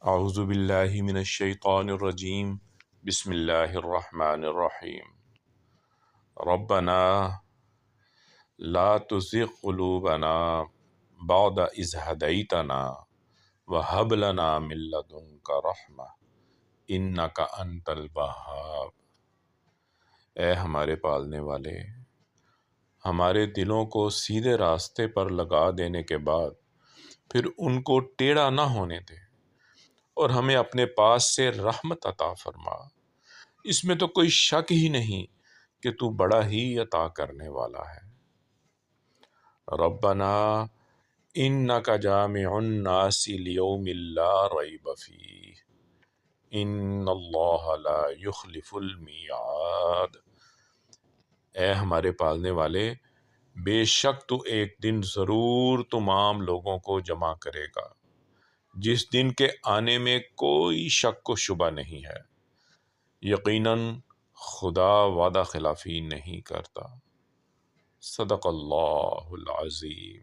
اعوذ باللہ من الشیطان الرجیم بسم اللہ الرحمن الرحیم ربنا لا تزغ قلوبنا بعد اذ ہدیتنا وہب لنا من لدنک رحمہ انک انت الوہاب۔ اے ہمارے پالنے والے، ہمارے دلوں کو سیدھے راستے پر لگا دینے کے بعد پھر ان کو ٹیڑھا نہ ہونے دے، اور ہمیں اپنے پاس سے رحمت عطا فرما۔ اس میں تو کوئی شک ہی نہیں کہ تو بڑا ہی عطا کرنے والا ہے۔ ربنا انک جامع الناس لیوم لا ریب فیہ ان اللہ لا یخلف المیعاد۔ اے ہمارے پالنے والے، بے شک تو ایک دن ضرور تمام لوگوں کو جمع کرے گا جس دن کے آنے میں کوئی شک و شبہ نہیں ہے۔ یقیناً خدا وعدہ خلافی نہیں کرتا۔ صدق اللہ العظیم۔